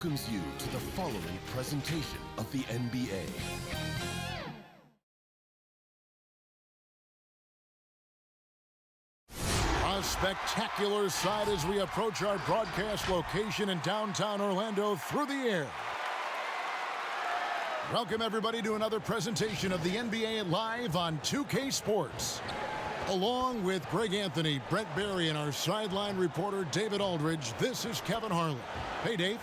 welcomes you to the following presentation of the NBA. A spectacular sight as we approach our broadcast location in downtown Orlando through the air. Welcome everybody to another presentation of the NBA live on 2K Sports. Along with Greg Anthony, Brent Barry, and our sideline reporter David Aldridge, this is Kevin Harlan. Hey, Dave.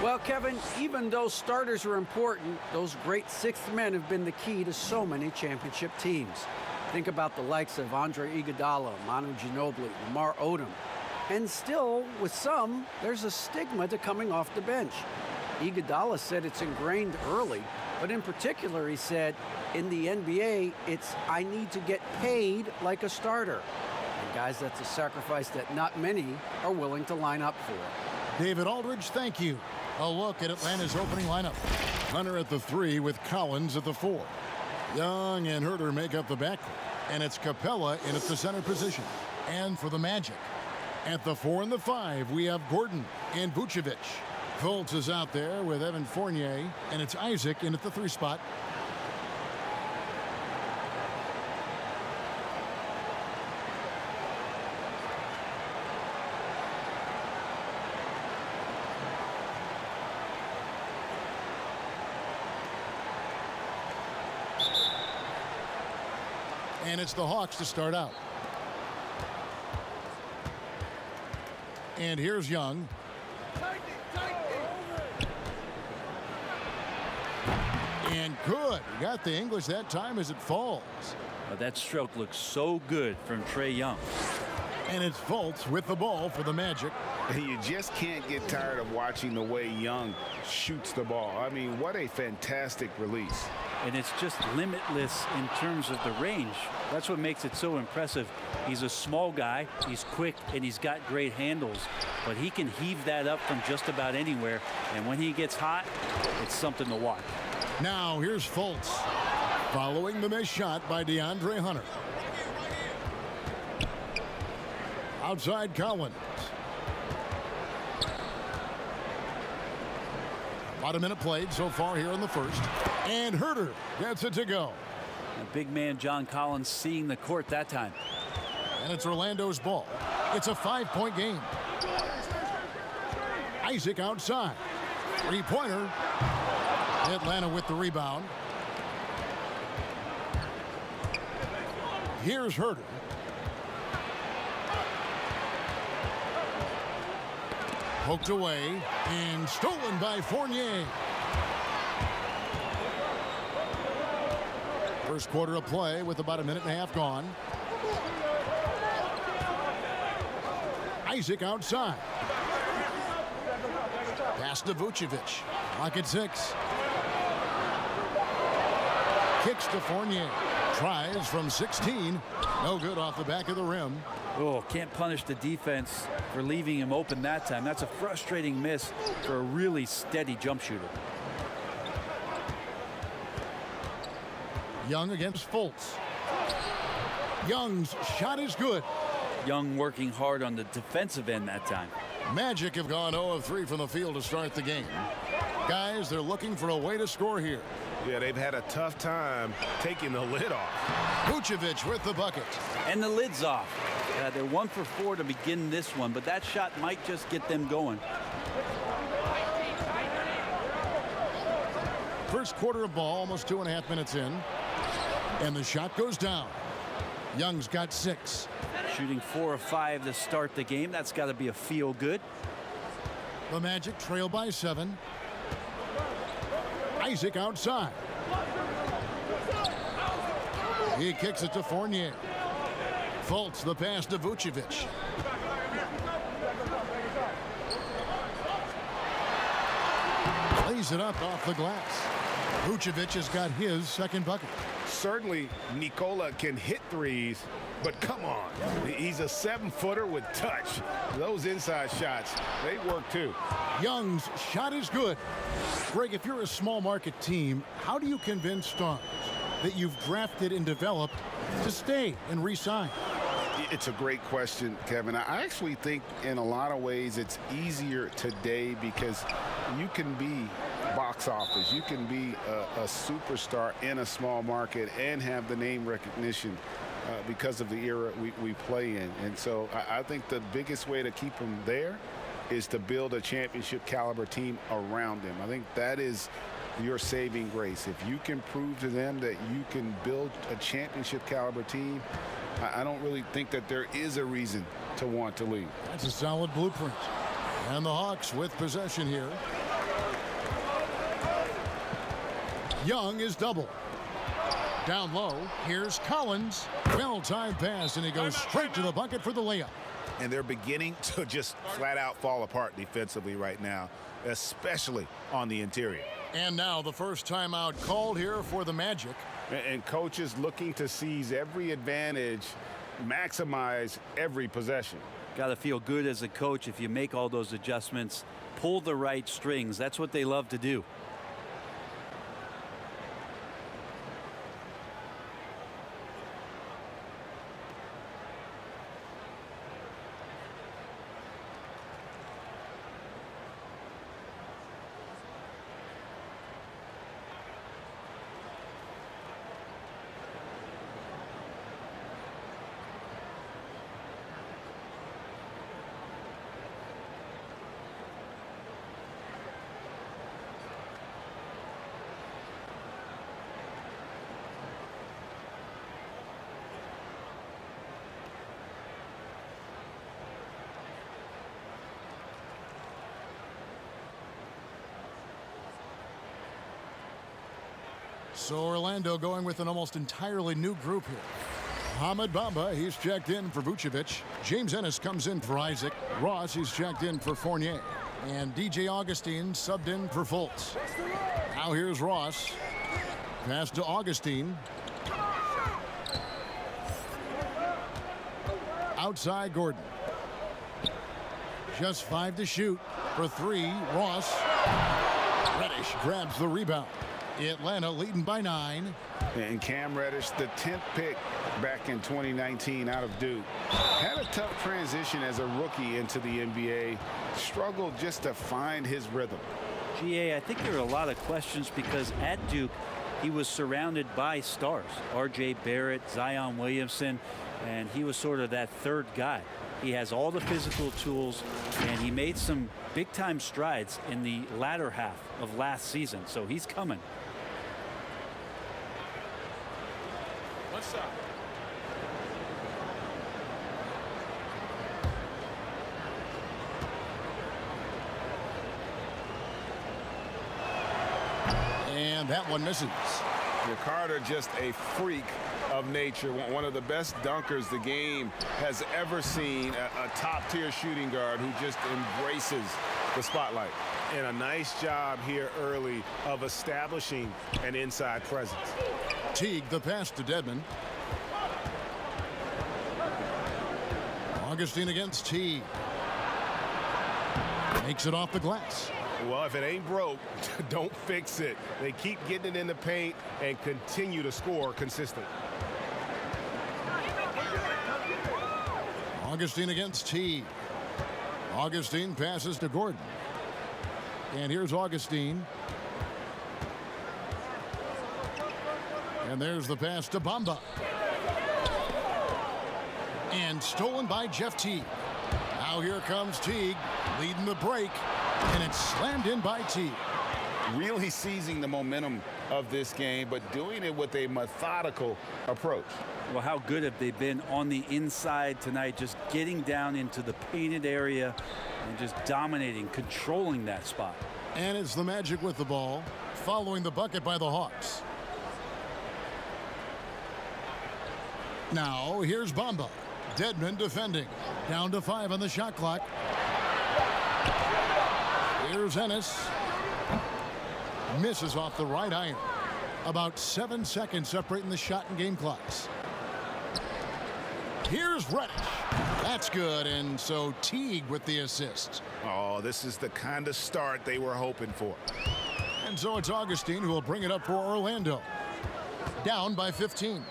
Well, Kevin, even though starters are important, those great sixth men have been the key to so many championship teams. Think about the likes of Andre Iguodala, Manu Ginobili, Lamar Odom. And still, with some, there's a stigma to coming off the bench. Iguodala said it's ingrained early, but in particular, he said, in the NBA, it's I need to get paid like a starter. And guys, that's a sacrifice that not many are willing to line up for. David Aldridge, thank you. A look at Atlanta's opening lineup. Hunter at the 3 with Collins at the 4. Young and Herter make up the backcourt, and it's Capella in at the center position. And for the Magic, at the 4 and the 5, we have Gordon and Vucevic. Fultz is out there with Evan Fournier, and it's Isaac in at the 3 spot. And it's the Hawks to start out. And here's Young. And good. He got the English that time as it falls. Well, that stroke looks so good from Trae Young. And it's Fultz with the ball for the Magic. You just can't get tired of watching the way Young shoots the ball. I mean, what a fantastic release. And it's just limitless in terms of the range. That's what makes it so impressive. He's a small guy, he's quick, and he's got great handles. But he can heave that up from just about anywhere. And when he gets hot, it's something to watch. Now here's Fultz, following the missed shot by DeAndre Hunter. Outside Collins. About a minute played so far here in the first. And Herter gets it to go. A big man John Collins seeing the court that time. And it's Orlando's ball. It's a 5-point game. Isaac outside. Three-pointer. Atlanta with the rebound. Here's Herter. Poked away and stolen by Fournier. First quarter of play with about a minute and a half gone. Isaac outside. Pass to Vucevic. Lock at 6. Kicks to Fournier. Tries from 16. No good off the back of the rim. Oh, can't punish the defense for leaving him open that time. That's a frustrating miss for a really steady jump shooter. Young against Fultz. Young's shot is good. Young working hard on the defensive end that time. Magic have gone 0 of 3 from the field to start the game. Guys, they're looking for a way to score here. Yeah, they've had a tough time taking the lid off. Vucevic with the bucket. And the lid's off. They're 1 for 4 to begin this one, but that shot might just get them going. First quarter of ball, almost 2.5 minutes in. And the shot goes down. Young's got 6. Shooting 4 of 5 to start the game. That's got to be a feel good. The Magic trail by 7. Isaac outside. He kicks it to Fournier. Fultz the pass to Vucevic. Lays it up off the glass. Vucevic has got his second bucket. Certainly, Nikola can hit threes, but come on. He's a 7-footer with touch. Those inside shots, they work too. Young's shot is good. Greg, if you're a small market team, how do you convince stars that you've drafted and developed to stay and re-sign? It's a great question, Kevin. I actually think in a lot of ways it's easier today because you can be box office. You can be a superstar in a small market and have the name recognition because of the era we play in. And so I think the biggest way to keep them there is to build a championship caliber team around them. I think that is your saving grace. If you can prove to them that you can build a championship caliber team, I don't really think that there is a reason to want to leave. That's a solid blueprint. And the Hawks with possession here. Young is double. Down low, here's Collins. Well-timed pass, and he goes straight to the bucket for the layup. And they're beginning to just flat out fall apart defensively right now, especially on the interior. And now the first timeout called here for the Magic. And coaches looking to seize every advantage, maximize every possession. Got to feel good as a coach if you make all those adjustments, pull the right strings. That's what they love to do. So Orlando going with an almost entirely new group here. Mohamed Bamba, he's checked in for Vucevic. James Ennis comes in for Isaac. Ross, he's checked in for Fournier. And DJ Augustine subbed in for Fultz. Now here's Ross. Pass to Augustine. Outside Gordon. Just 5 to shoot. For 3, Ross. Reddish grabs the rebound. Atlanta leading by 9. And Cam Reddish, the 10th pick back in 2019 out of Duke, had a tough transition as a rookie into the NBA. Struggled just to find his rhythm. GA, I think there are a lot of questions because at Duke, he was surrounded by stars. R.J. Barrett, Zion Williamson, and he was sort of that third guy. He has all the physical tools, and he made some big-time strides in the latter half of last season, so he's coming. What's up? And that one misses. Carter, just a freak of nature, one of the best dunkers the game has ever seen, a top-tier shooting guard who just embraces the spotlight. And a nice job here early of establishing an inside presence. Teague the pass to Dedmon. Augustine against Teague. Makes it off the glass. Well, if it ain't broke, don't fix it. They keep getting it in the paint and continue to score consistently. Augustine against Teague. Augustine passes to Gordon. And here's Augustine. And there's the pass to Bamba. And stolen by Jeff Teague. Now here comes Teague, leading the break. And it's slammed in by Teague. Really seizing the momentum of this game, but doing it with a methodical approach. Well, how good have they been on the inside tonight, just getting down into the painted area and just dominating, controlling that spot. And it's the Magic with the ball, following the bucket by the Hawks. Now, here's Bamba. Dedmon defending. Down to 5 on the shot clock. Here's Ennis. Misses off the right iron. About 7 seconds separating the shot and game clocks. Here's Reddish. That's good, and so Teague with the assist. Oh, this is the kind of start they were hoping for. And so it's Augustine who will bring it up for Orlando. Down by 15.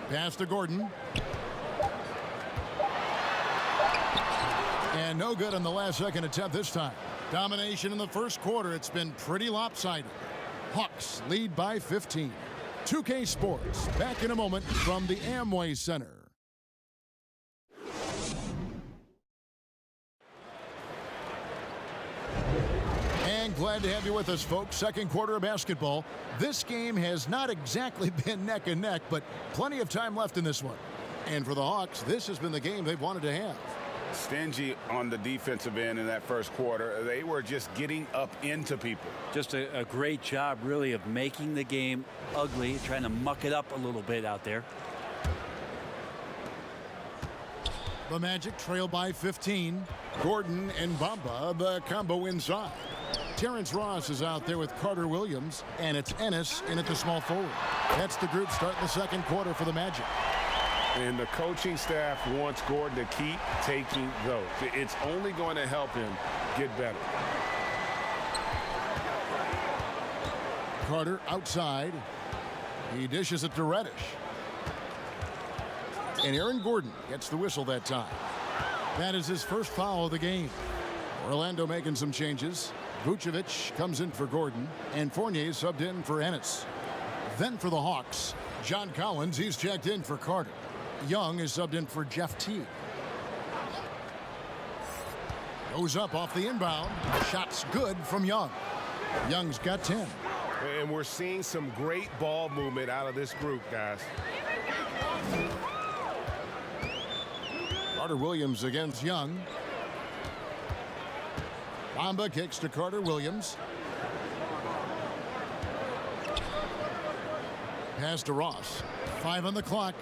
Pass to Gordon. And no good on the last second attempt this time. Domination in the first quarter. It's been pretty lopsided. Hawks lead by 15. 2K Sports back in a moment from the Amway Center. And glad to have you with us, folks. Second quarter of basketball. This game has not exactly been neck and neck, but plenty of time left in this one. And for the Hawks, this has been the game they've wanted to have. Stingy on the defensive end in that first quarter. They were just getting up into people. Just a great job, really, of making the game ugly, trying to muck it up a little bit out there. The Magic trail by 15. Gordon and Bamba, the combo inside. Terrence Ross is out there with Carter Williams, and it's Ennis in at the small forward. That's the group starting the second quarter for the Magic. And the coaching staff wants Gordon to keep taking those. It's only going to help him get better. Carter outside. He dishes it to Reddish. And Aaron Gordon gets the whistle that time. That is his first foul of the game. Orlando making some changes. Vucevic comes in for Gordon, and Fournier subbed in for Ennis. Then for the Hawks, John Collins, he's checked in for Carter. Young is subbed in for Jeff Teague. Goes up off the inbound. Shot's good from Young. Young's got 10. And we're seeing some great ball movement out of this group, guys. Carter Williams against Young. Bamba kicks to Carter Williams. Pass to Ross. 5 on the clock.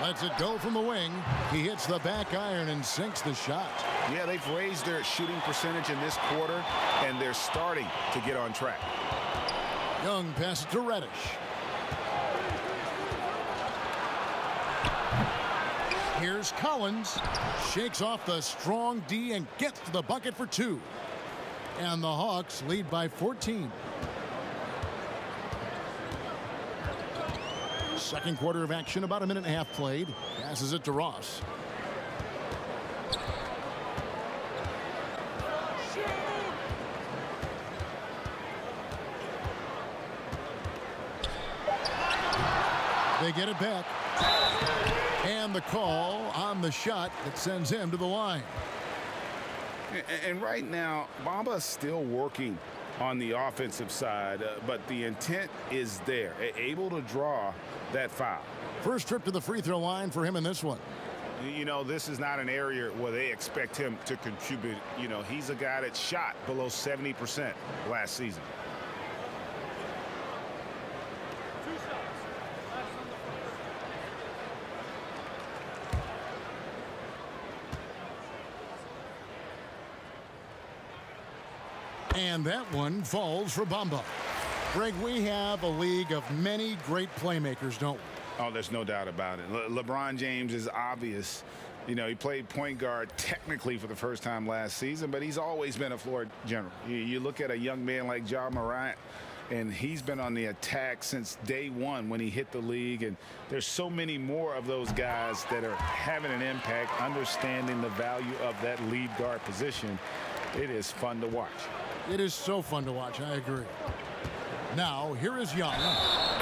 Lets it go from the wing. He hits the back iron and sinks the shot. Yeah, they've raised their shooting percentage in this quarter, and they're starting to get on track. Young passes to Reddish. Here's Collins. Shakes off the strong D and gets to the bucket for 2. And the Hawks lead by 14. Second quarter of action, about a minute and a half played. Passes it to Ross. They get it back. And the call on the shot that sends him to the line. And right now, Bamba's still working on the offensive side, but the intent is there, able to draw that foul. First trip to the free throw line for him in this one. You know, this is not an area where they expect him to contribute. You know, he's a guy that shot below 70% last season. And that one falls for Bamba. Greg, we have a league of many great playmakers, don't we? Oh, there's no doubt about it. LeBron James is obvious. You know, he played point guard technically for the first time last season, but he's always been a floor general. You look at a young man like Ja Morant, and he's been on the attack since day one when he hit the league. And there's so many more of those guys that are having an impact, understanding the value of that lead guard position. It is fun to watch. It is so fun to watch. I agree. Now, here is Young.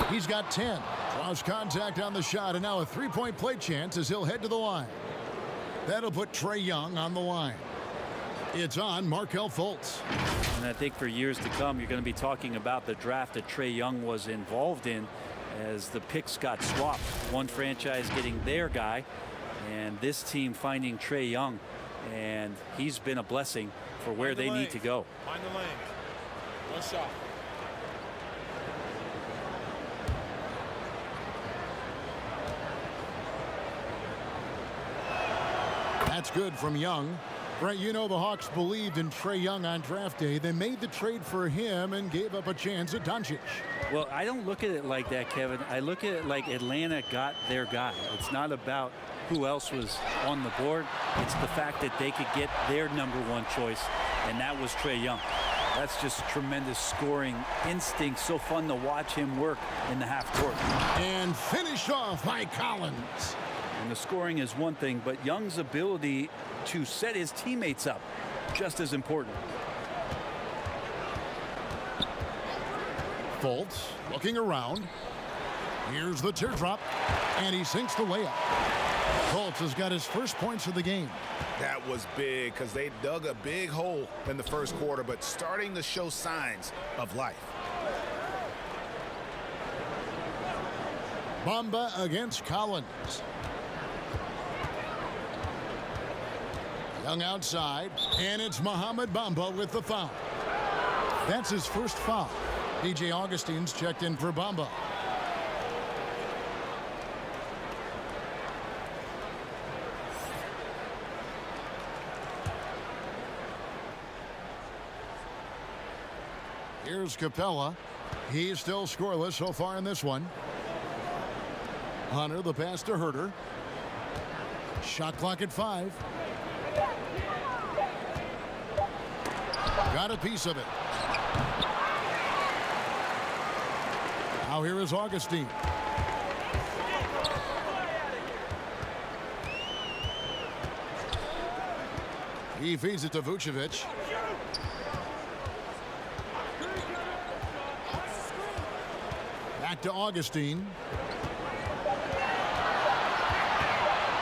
He's got 10. Draws contact on the shot, and now a three-point play chance as he'll head to the line. That'll put Trae Young on the line. It's on Markelle Fultz. And I think for years to come, you're going to be talking about the draft that Trae Young was involved in as the picks got swapped. One franchise getting their guy, and this team finding Trae Young. And he's been a blessing for where they need to go. Find the lane. One shot. That's good from Young. Brent, you know the Hawks believed in Trae Young on draft day. They made the trade for him and gave up a chance at Doncic. Well, I don't look at it like that, Kevin. I look at it like Atlanta got their guy. It's not about who else was on the board. It's the fact that they could get their #1 choice, and that was Trae Young. That's just tremendous scoring instinct. So fun to watch him work in the half court. And finished off by Collins. And the scoring is one thing, but Young's ability to set his teammates up, just as important. Fultz looking around. Here's the teardrop, and he sinks the layup. Fultz has got his first points of the game. That was big because they dug a big hole in the first quarter, but starting to show signs of life. Bamba against Collins. Young outside, and it's Mohamed Bamba with the foul. That's his first foul. DJ Augustine's checked in for Bamba. Here's Capella. He's still scoreless so far in this one. Hunter, the pass to Herter. Shot clock at 5. Got a piece of it. Now here is Augustine. He feeds it to Vucevic. Back to Augustine.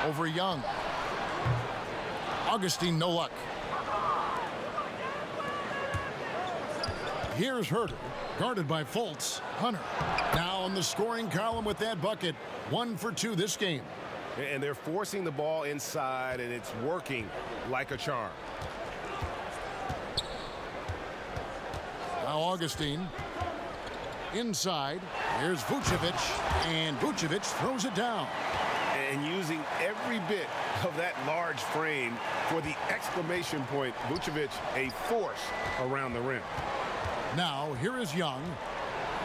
Over Young. Augustine, no luck. Here's Herter, guarded by Fultz. Hunter now on the scoring column with that bucket. 1 for 2 this game. And they're forcing the ball inside, and it's working like a charm. Now Augustine. Inside. Here's Vucevic, and Vucevic throws it down. And using every bit of that large frame for the exclamation point. Vucevic, a force around the rim. Now, here is Young,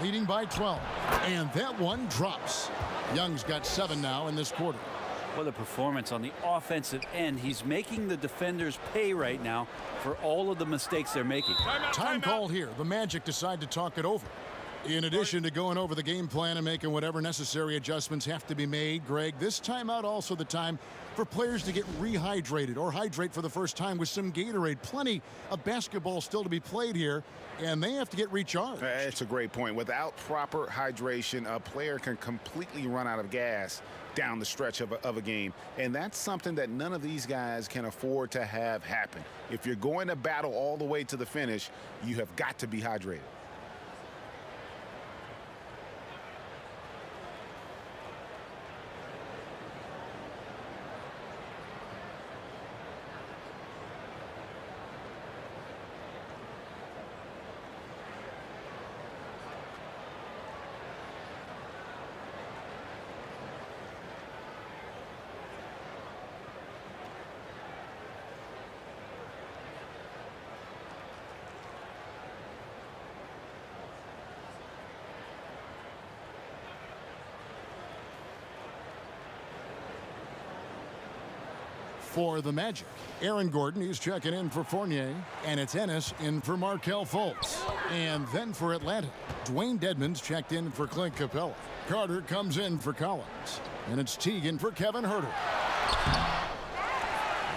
leading by 12. And that one drops. Young's got 7 now in this quarter. What a performance on the offensive end. He's making the defenders pay right now for all of the mistakes they're making. Time called here. The Magic decide to talk it over. In addition to going over the game plan and making whatever necessary adjustments have to be made, Greg, this timeout also the time for players to get rehydrated or hydrate for the first time with some Gatorade. Plenty of basketball still to be played here, and they have to get recharged. It's a great point. Without proper hydration, a player can completely run out of gas down the stretch of a game. And that's something that none of these guys can afford to have happen. If you're going to battle all the way to the finish, you have got to be hydrated. For the Magic, Aaron Gordon, he's checking in for Fournier, and it's Ennis in for Markelle Fultz. And then for Atlanta, Dwayne Dedmon's checked in for Clint Capella. Carter comes in for Collins, and it's Teagan for Kevin Herter.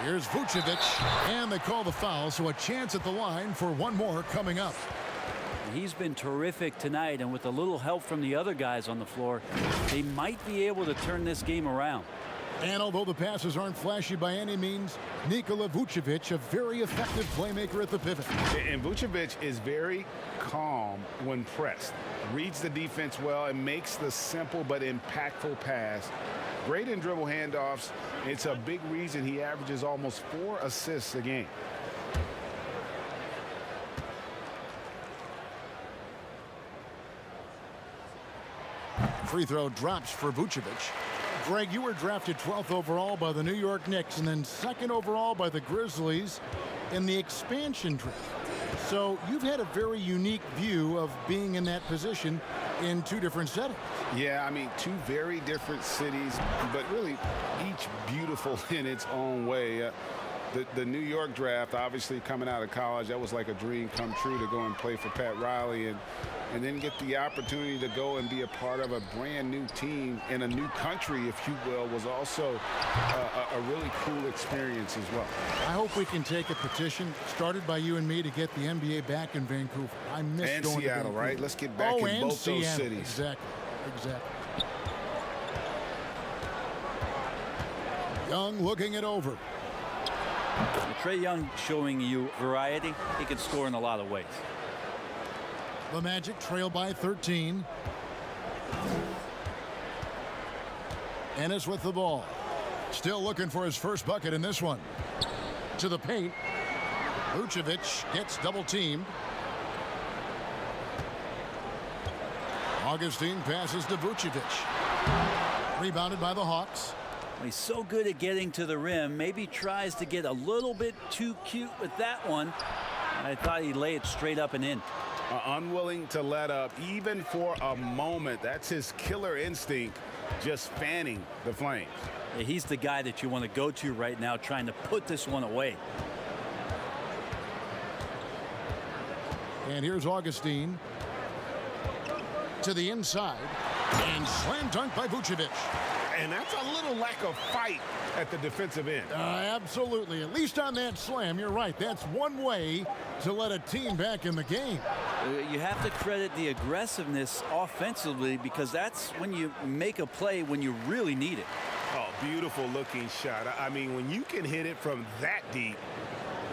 Here's Vucevic, and they call the foul, so a chance at the line for one more coming up. He's been terrific tonight, and with a little help from the other guys on the floor, they might be able to turn this game around. And although the passes aren't flashy by any means, Nikola Vucevic, a very effective playmaker at the pivot. And Vucevic is very calm when pressed. Reads the defense well and makes the simple but impactful pass. Great in dribble handoffs. It's a big reason he averages almost 4 assists a game. Free throw drops for Vucevic. Greg, you were drafted 12th overall by the New York Knicks and then 2nd overall by the Grizzlies in the expansion draft. So you've had a very unique view of being in that position in 2 different settings. Yeah, I mean, 2 very different cities, but really each beautiful in its own way. the New York draft, obviously coming out of college, that was like a dream come true to go and play for Pat Riley and then get the opportunity to go and be a part of a brand new team in a new country, if you will, was also a really cool experience as well. I hope we can take a petition started by you and me to get the NBA back in Vancouver. I miss and going Seattle, to Vancouver. right? Let's get back in both Seattle. those cities. Exactly. Young looking it over. Trae Young showing you variety. He can score in a lot of ways. The Magic trail by 13. Ennis with the ball. Still looking for his first bucket in this one. To the paint. Vucevic gets double teamed. Augustine passes to Vucevic. Rebounded by the Hawks. He's so good at getting to the rim. Maybe tries to get a little bit too cute with that one. I thought he'd lay it straight up and in. Unwilling to let up even for a moment. That's his killer instinct, just fanning the flames. Yeah, he's the guy that you want to go to right now, trying to put this one away. And here's Augustine to the inside and slam dunk by Vucevic. And that's a little lack of fight at the defensive end. Absolutely. At least on that slam, you're right. That's one way to let a team back in the game. You have to credit the aggressiveness offensively, because that's when you make a play when you really need it. Oh, beautiful looking shot. I mean, when you can hit it from that deep,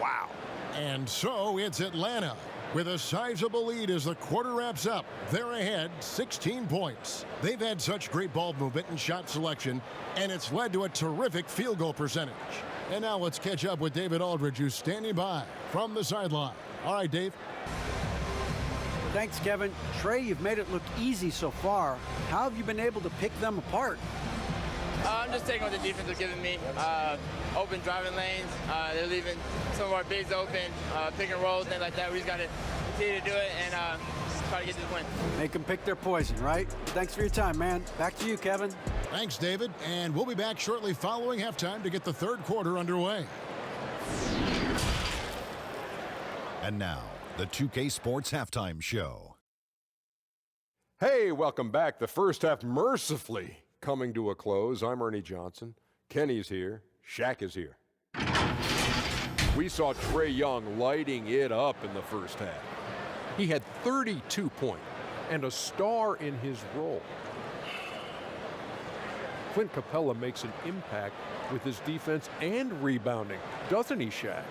wow. And so it's Atlanta with a sizable lead as the quarter wraps up. They're ahead 16 points. They've had such great ball movement and shot selection, and it's led to a terrific field goal percentage. And now let's catch up with David Aldridge, who's standing by from the sideline. All right, Dave. Thanks, Kevin. Trae, you've made it look easy so far. How have you been able to pick them apart? I'm just taking what the defense is giving me. Open driving lanes. They're leaving some of our bigs open, pick and rolls, things like that. We just got to continue to do it and try to get this win. Make them pick their poison, right? Thanks for your time, man. Back to you, Kevin. Thanks, David. And we'll be back shortly following halftime to get the third quarter underway. And now, the 2K Sports Halftime Show. Hey, welcome back. The first half mercifully coming to a close. I'm Ernie Johnson. Kenny's here. Shaq is here. We saw Trae Young lighting it up in the first half. He had 32 points and a star in his role. Clint Capella makes an impact with his defense and rebounding, doesn't he, Shaq?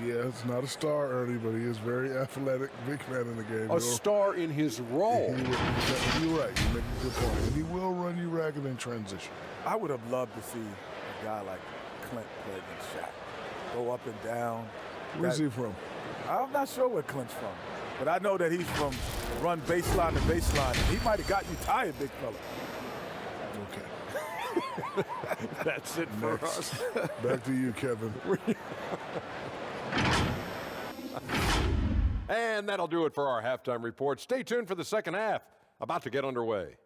Yeah, it's not a star, Ernie, but he is very athletic, big man in the game. A star in his role. You're right. You make a good point. And he will run you ragged in transition. I would have loved to see a guy like Clint play against Shaq. Go up and down. Where's he from? I'm not sure where Clint's from, but I know that he's from run baseline to baseline. And he might have got you tired, big fella. Okay. That's it for us. Back to you, Kevin. And that'll do it for our halftime report. Stay tuned for the second half, about to get underway.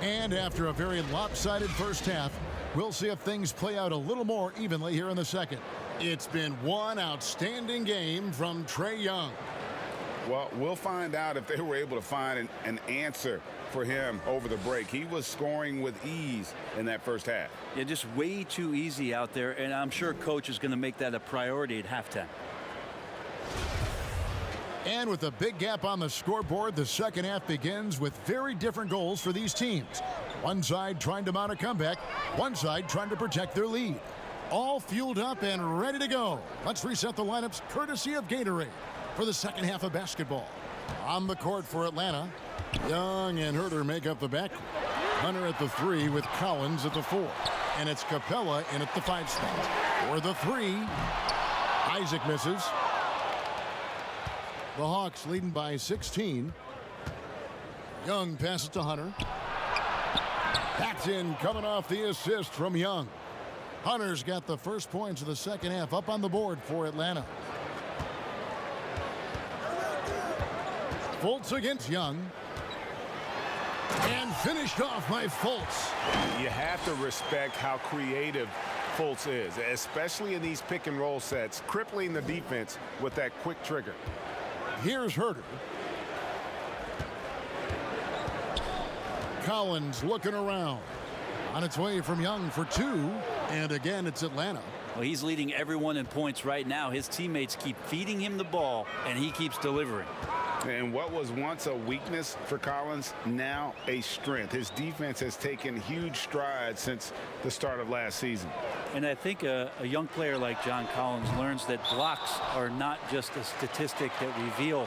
And after a very lopsided first half, we'll see if things play out a little more evenly here in the second. It's been one outstanding game from Trae Young. Well, we'll find out if they were able to find an answer for him over the break. He was scoring with ease in that first half. Yeah, just way too easy out there, and I'm sure Coach is going to make that a priority at halftime. And with a big gap on the scoreboard, the second half begins with very different goals for these teams. One side trying to mount a comeback, one side trying to protect their lead. All fueled up and ready to go. Let's reset the lineups courtesy of Gatorade for the second half of basketball. On the court for Atlanta, Young and Herter make up the back. Hunter at the 3 with Collins at the 4. And it's Capella in at the 5 spot. For the 3, Isaac misses. The Hawks leading by 16. Young passes to Hunter. That's in, coming off the assist from Young. Hunter's got the first points of the second half up on the board for Atlanta. Fultz against Young. And finished off by Fultz. You have to respect how creative Fultz is, especially in these pick and roll sets, crippling the defense with that quick trigger. Here's Herder. Collins looking around. On its way from Young for 2. And again, it's Atlanta. Well, he's leading everyone in points right now. His teammates keep feeding him the ball, and he keeps delivering. And what was once a weakness for Collins, now a strength. His defense has taken huge strides since the start of last season. And I think a young player like John Collins learns that blocks are not just a statistic that reveal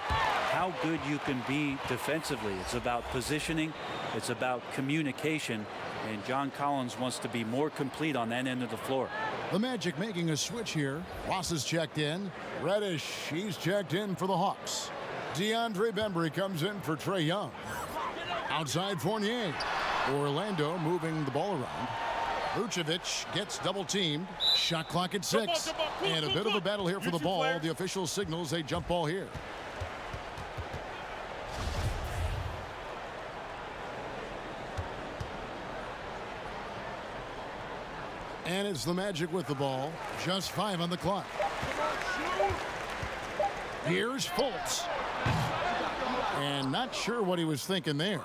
how good you can be defensively. It's about positioning. It's about communication. And John Collins wants to be more complete on that end of the floor. The Magic making a switch here. Ross is checked in. Reddish, he's checked in for the Hawks. DeAndre Bembry comes in for Trae Young. Outside Fournier. Orlando moving the ball around. Vucevic gets double teamed. Shot clock at 6. And a bit of a battle here for the ball. The official signals a jump ball here. And it's the Magic with the ball. Just 5 on the clock. Here's Fultz. And not sure what he was thinking there.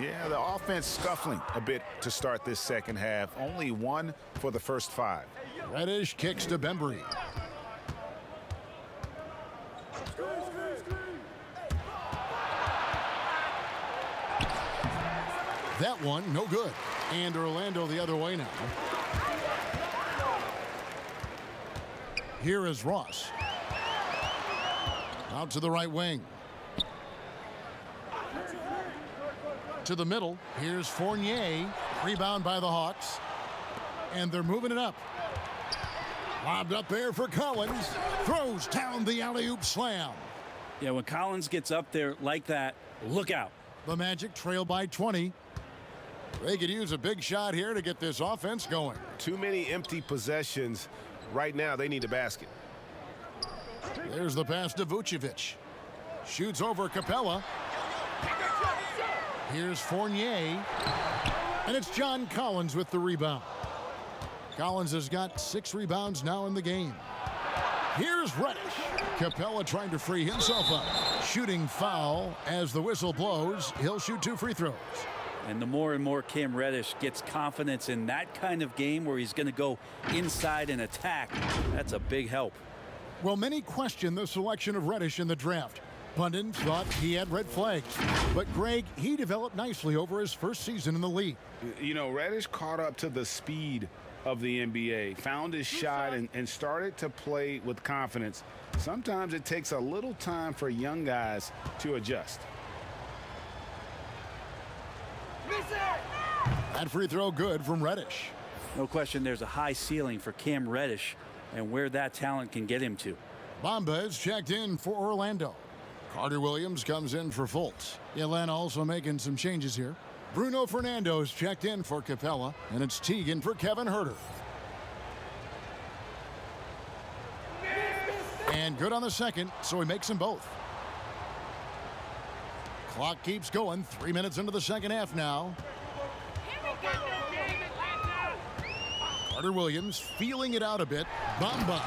Yeah, the offense scuffling a bit to start this second half. Only 1 for the first 5. Reddish kicks to Bembry. That one, no good. And Orlando the other way now. Here is Ross. Out to the right wing. To the middle. Here's Fournier. Rebound by the Hawks. And they're moving it up. Lobbed up there for Collins. Throws down the alley-oop slam. Yeah, when Collins gets up there like that, look out. The Magic trail by 20. They could use a big shot here to get this offense going. Too many empty possessions. Right now, they need a basket. There's the pass to Vucevic. Shoots over Capella. Here's Fournier. And it's John Collins with the rebound. Collins has got 6 rebounds now in the game. Here's Reddish. Capella trying to free himself up. Shooting foul as the whistle blows. He'll shoot 2 free throws. And the more and more Cam Reddish gets confidence in that kind of game where he's going to go inside and attack, that's a big help. Well, many question the selection of Reddish in the draft. Pundits thought he had red flags. But, Greg, he developed nicely over his first season in the league. You know, Reddish caught up to the speed of the NBA, found his shot, and started to play with confidence. Sometimes it takes a little time for young guys to adjust. That free throw good from Reddish. No question there's a high ceiling for Cam Reddish and where that talent can get him to. Bamba is checked in for Orlando. Carter Williams comes in for Fultz. Atlanta also making some changes here. Bruno Fernando's checked in for Capella, and it's Teagan for Kevin Herter. And good on the second, so he makes them both. Clock keeps going. 3 minutes into the second half now. Carter Williams feeling it out a bit. Bamba.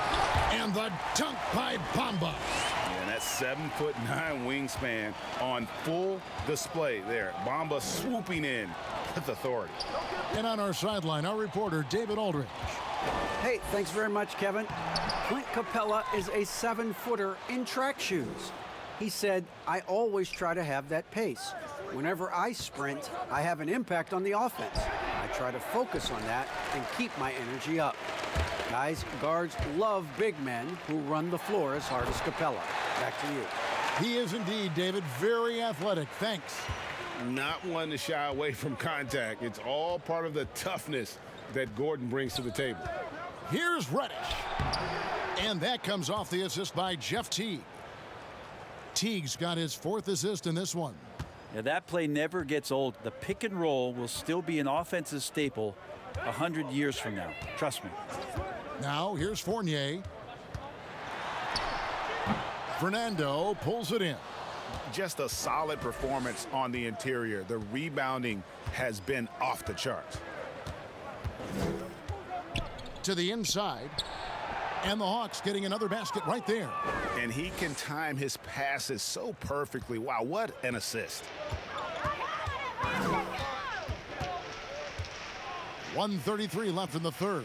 And the dunk by Bamba. And that 7'9" wingspan on full display there. Bamba swooping in with authority. And on our sideline, our reporter, David Aldridge. Hey, thanks very much, Kevin. Clint Capella is a 7-footer in track shoes. He said, I always try to have that pace. Whenever I sprint, I have an impact on the offense. I try to focus on that and keep my energy up. Guys, guards love big men who run the floor as hard as Capella. Back to you. He is indeed, David, very athletic. Thanks. Not one to shy away from contact. It's all part of the toughness that Gordon brings to the table. Here's Reddish. And that comes off the assist by Jeff Teague. Teague's got his 4th assist in this one. Yeah, that play never gets old. The pick and roll will still be an offensive staple 100 years from now. Trust me. Now here's Fournier. Fernando pulls it in. just a solid performance on the interior. The rebounding has been off the charts. To the inside. And the Hawks getting another basket right there. And he can time his passes so perfectly. Wow, what an assist. 1:33 left in the third.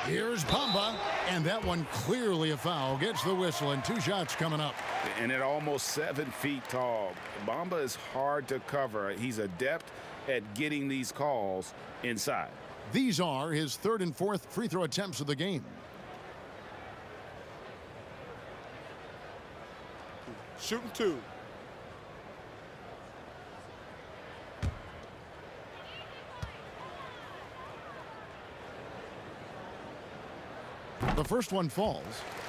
Here's Bamba, and that one clearly a foul. Gets the whistle, and 2 shots coming up. And at almost 7 feet tall, Bamba is hard to cover. He's adept at getting these calls inside. These are his 3rd and 4th free throw attempts of the game. Shooting 2. The first one falls.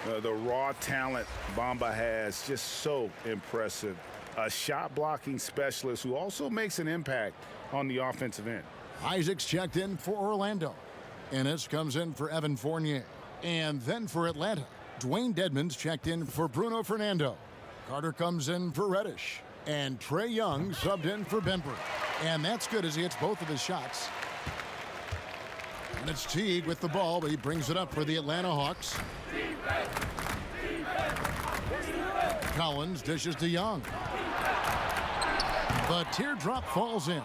The raw talent Bamba has, just so impressive. A shot blocking specialist who also makes an impact on the offensive end. Isaacs checked in for Orlando. Ennis comes in for Evan Fournier. And then for Atlanta, Dwayne Dedmon's checked in for Bruno Fernando. Carter comes in for Reddish. And Trae Young subbed in for Bemper. And that's good as he hits both of his shots. And it's Teague with the ball, but he brings it up for the Atlanta Hawks. Collins dishes to Young. The teardrop falls in.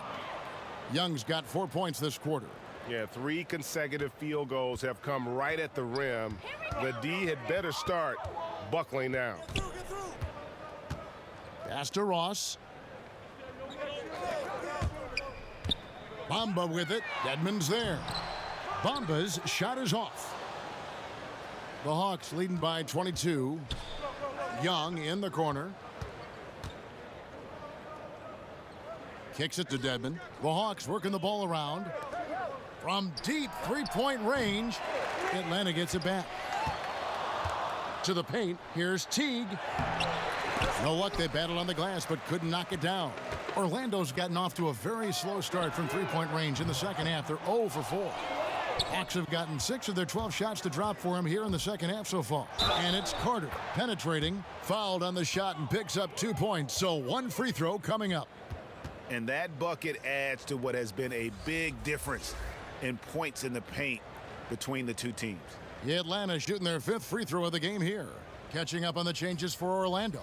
Young's got 4 points this quarter. Yeah, 3 consecutive field goals have come right at the rim. The D had better start buckling down. Pass to Ross. Bamba with it. Dedmon's there. Bamba's shot is off. The Hawks leading by 22. Young in the corner. Kicks it to Dedmon. The Hawks working the ball around. From deep three-point range, Atlanta gets it back. To the paint, here's Teague. No luck, they battled on the glass but couldn't knock it down. Orlando's gotten off to a very slow start from three-point range in the second half. They're 0 for 4. Hawks have gotten 6 of their 12 shots to drop for him here in the second half so far. And it's Carter penetrating, fouled on the shot and picks up 2 points. So 1 free throw coming up. And that bucket adds to what has been a big difference in points in the paint between the two teams. Atlanta shooting their 5th free throw of the game here. Catching up on the changes for Orlando.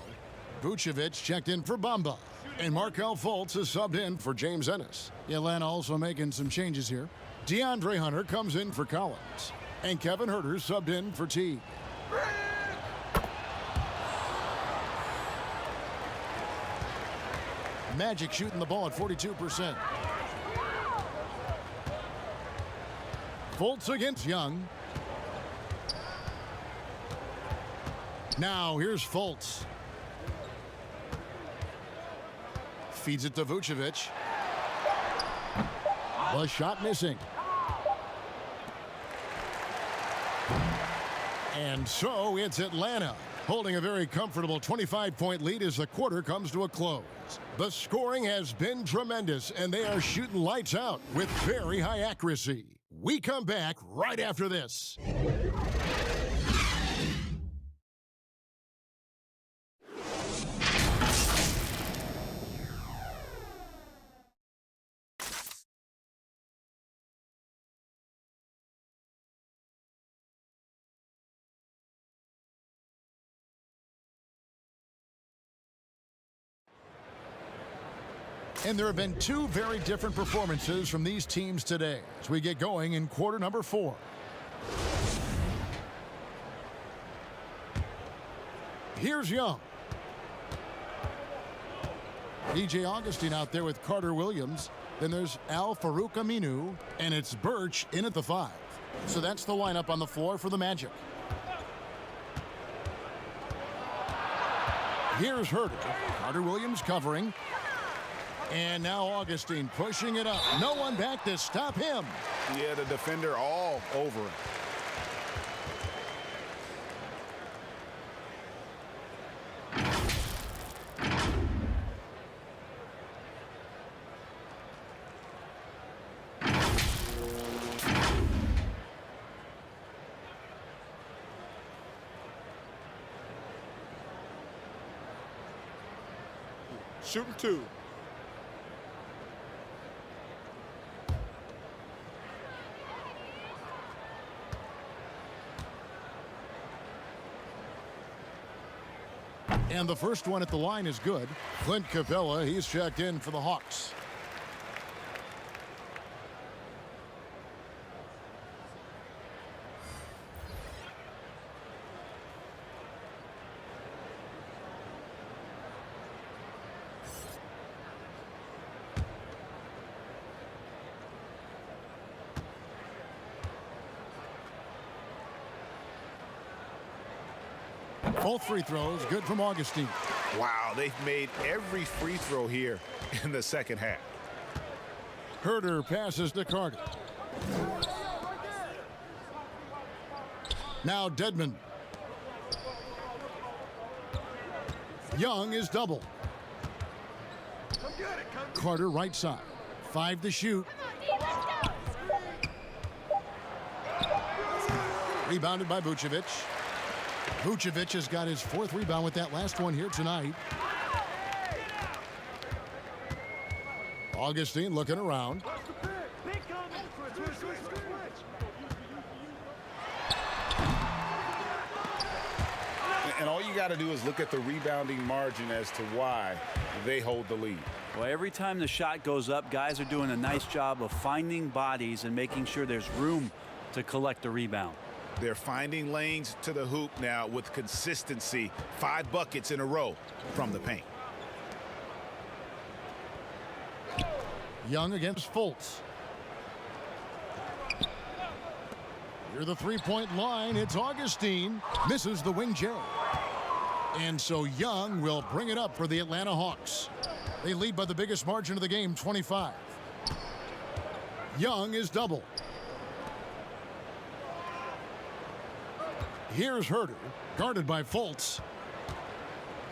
Vucevic checked in for Bamba. And Markelle Fultz is subbed in for James Ennis. Atlanta also making some changes here. DeAndre Hunter comes in for Collins. And Kevin Huerter subbed in for Teague. Magic shooting the ball at 42%. Fultz against Young. Now here's Fultz. Feeds it to Vucevic. The shot missing. And so it's Atlanta holding a very comfortable 25-point lead as the quarter comes to a close. The scoring has been tremendous, and they are shooting lights out with very high accuracy. We come back right after this. And there have been 2 very different performances from these teams today as we get going in quarter number 4. Here's Young. DJ Augustine out there with Carter Williams. Then there's Al Farouk Aminu, and it's Birch in at the 5. So that's the lineup on the floor for the Magic. Here's Huerter. Carter Williams covering. And now Augustine pushing it up. No one back to stop him. Yeah, the defender all over him. Shooting 2. And the first one at the line is good. Clint Capella, he's checked in for the Hawks. Both free throws good from Augustine. Wow, they've made every free throw here in the second half. Herter passes to Carter. Now Dedmon. Young is double. Carter right side. 5 to shoot. Rebounded by Vucevic. Vucevic has got his 4th rebound with that last one here tonight. Augustine looking around. And all you got to do is look at the rebounding margin as to why they hold the lead. Well, every time the shot goes up, guys are doing a nice job of finding bodies and making sure there's room to collect the rebound. They're finding lanes to the hoop now with consistency. 5 buckets in a row from the paint. Young against Fultz. Near the three-point line, it's Augustine. Misses the wing J. And so Young will bring it up for the Atlanta Hawks. They lead by the biggest margin of the game, 25. Young is double. Here's Herter, guarded by Fultz.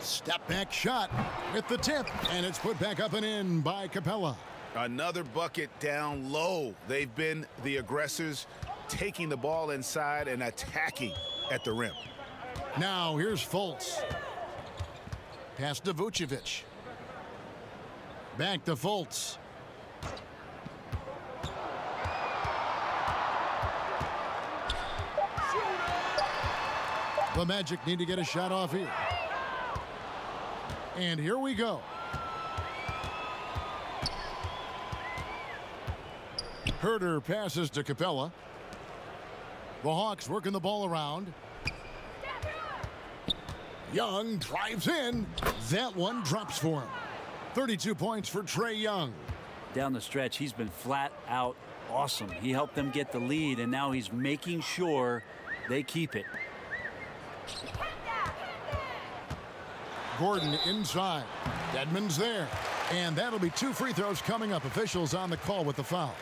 Step back shot with the tip, and it's put back up and in by Capella. Another bucket down low. They've been the aggressors, taking the ball inside and attacking at the rim. Now here's Fultz. Pass to Vucevic. Back to Fultz. The Magic need to get a shot off here. And here we go. Herter passes to Capella. The Hawks working the ball around. Young drives in. That one drops for him. 32 points for Trae Young. Down the stretch, he's been flat out awesome. He helped them get the lead, and now he's making sure they keep it. Gordon inside. Dedmon's there. And that'll be 2 free throws coming up. Officials on the call with the foul.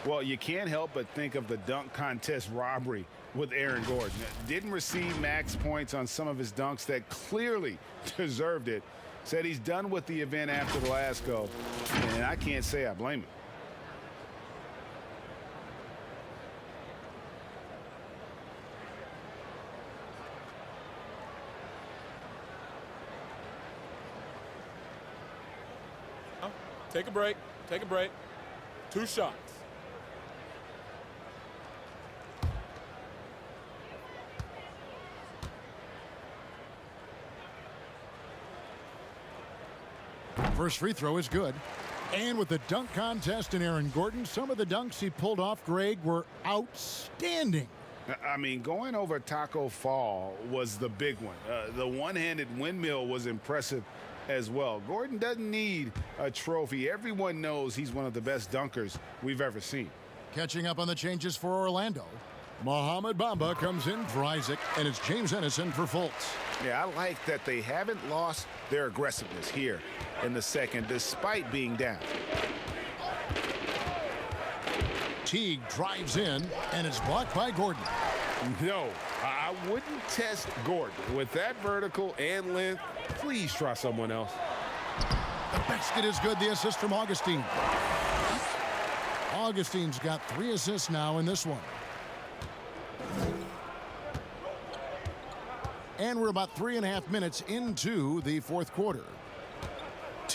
Well, you can't help but think of the dunk contest robbery with Aaron Gordon. Didn't receive max points on some of his dunks that clearly deserved it. Said he's done with the event after the last go. And I can't say I blame him. Take a break. Take a break. 2 shots. First free throw is good. And with the dunk contest in Aaron Gordon, some of the dunks he pulled off, Greg, were outstanding. I mean, going over Taco Fall was the big one. The one-handed windmill was impressive as well. Gordon doesn't need a trophy. Everyone knows he's one of the best dunkers we've ever seen. Catching up on the changes for Orlando. Mohamed Bamba comes in for Isaac, and it's James Ennison for Fultz. Yeah, I like that they haven't lost their aggressiveness here in the second, despite being down. Teague drives in, and it's blocked by Gordon. No, I wouldn't test Gordon. With that vertical and length, please try someone else. The basket is good. The assist from Augustine. Augustine's got 3 assists now in this one. And we're about 3.5 minutes into the fourth quarter.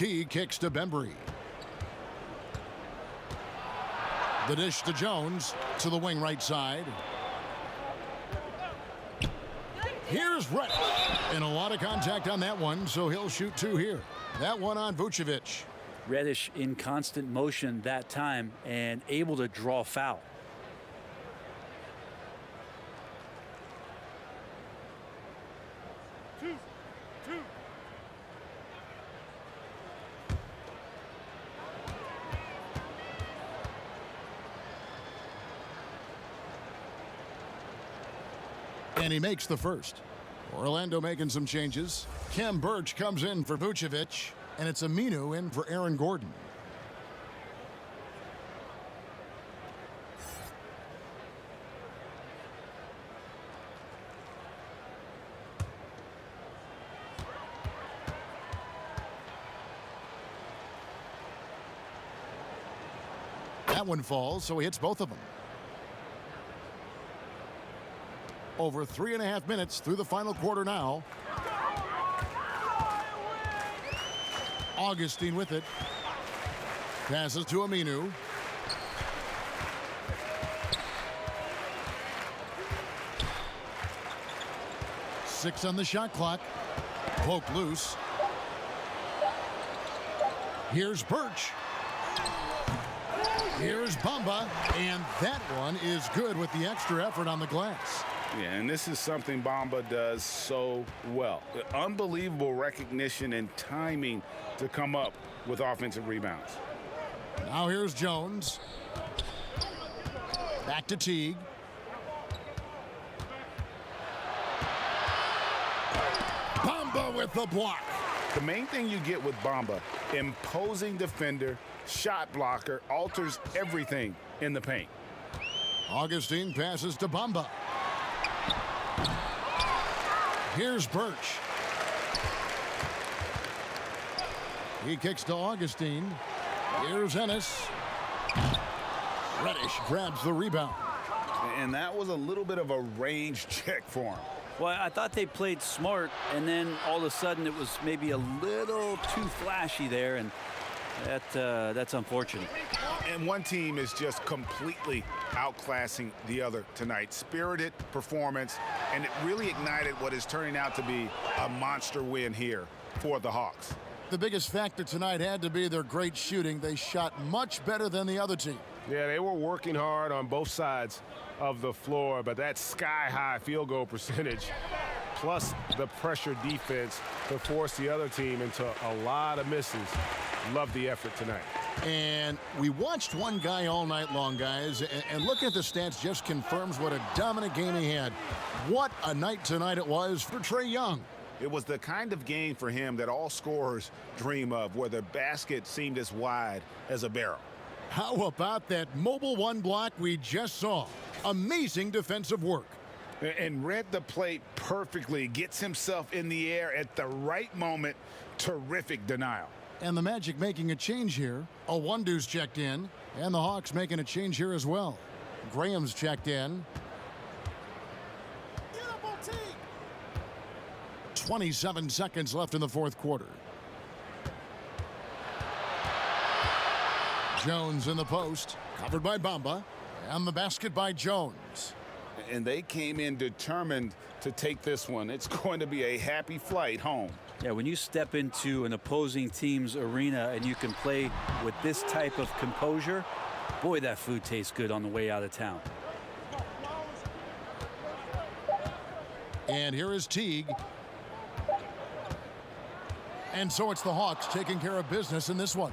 T kicks to Bembry. The dish to Jones to the wing right side. Here's Reddish. And a lot of contact on that one, so he'll shoot 2 here. That one on Vucevic. Reddish in constant motion that time and able to draw foul. And he makes the first. Orlando making some changes. Kem Birch comes in for Vucevic, and it's Aminu in for Aaron Gordon. That one falls, so he hits both of them. Over 3.5 minutes through the final quarter now. Augustine with it. Passes to Aminu. Six on the shot clock. Poke loose. Here's Birch. Here's Bamba. And that one is good with the extra effort on the glass. Yeah, and this is something Bamba does so well. Unbelievable recognition and timing to come up with offensive rebounds. Now here's Jones. Back to Teague. Bamba with the block. The main thing you get with Bamba, imposing defender, shot blocker, alters everything in the paint. Augustine passes to Bamba. Here's Birch. He kicks to Augustine. Here's Ennis. Reddish grabs the rebound. And that was a little bit of a range check for him. Well, I thought they played smart, and then all of a sudden it was maybe a little too flashy there, and that's unfortunate. And one team is just completely outclassing the other tonight. Spirited performance, and it really ignited what is turning out to be a monster win here for the Hawks. The biggest factor tonight had to be their great shooting. They shot much better than the other team. Yeah, they were working hard on both sides of the floor, but that sky-high field goal percentage plus the pressure defense to force the other team into a lot of misses. Love the effort tonight. And we watched one guy all night long, guys, and looking at the stats just confirms what a dominant game he had. What a night tonight it was for Trae Young. It was the kind of game for him that all scorers dream of, where the basket seemed as wide as a barrel. How about that mobile one block we just saw? Amazing defensive work. And read the play perfectly. Gets himself in the air at the right moment. Terrific denial. And the Magic making a change here. Awundu's checked in. And the Hawks making a change here as well. Graham's checked in. 27 seconds left in the fourth quarter. Jones in the post. Covered by Bamba. And the basket by Jones. And they came in determined to take this one. It's going to be a happy flight home. Yeah, when you step into an opposing team's arena and you can play with this type of composure, boy, that food tastes good on the way out of town. And here is Teague. And so it's the Hawks taking care of business in this one.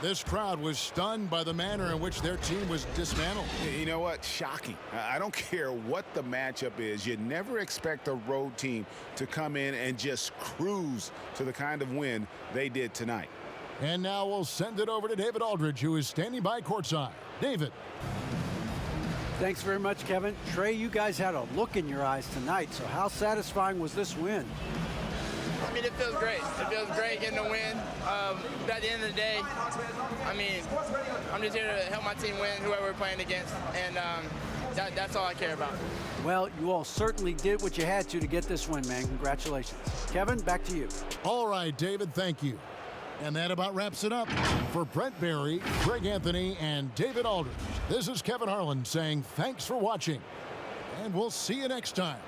This crowd was stunned by the manner in which their team was dismantled. You know what? Shocking. I don't care what the matchup is. You never expect a road team to come in and just cruise to the kind of win they did tonight. And now we'll send it over to David Aldridge, who is standing by courtside. David. Thanks very much, Kevin. Trae, you guys had a look in your eyes tonight, so how satisfying was this win? I mean, it feels great. It feels great getting a win. But at the end of the day, I mean, I'm just here to help my team win, whoever we're playing against, and that's all I care about. Well, you all certainly did what you had to get this win, man. Congratulations. Kevin, back to you. All right, David, thank you. And that about wraps it up. For Brent Barry, Greg Anthony, and David Aldridge, this is Kevin Harlan saying thanks for watching. And we'll see you next time.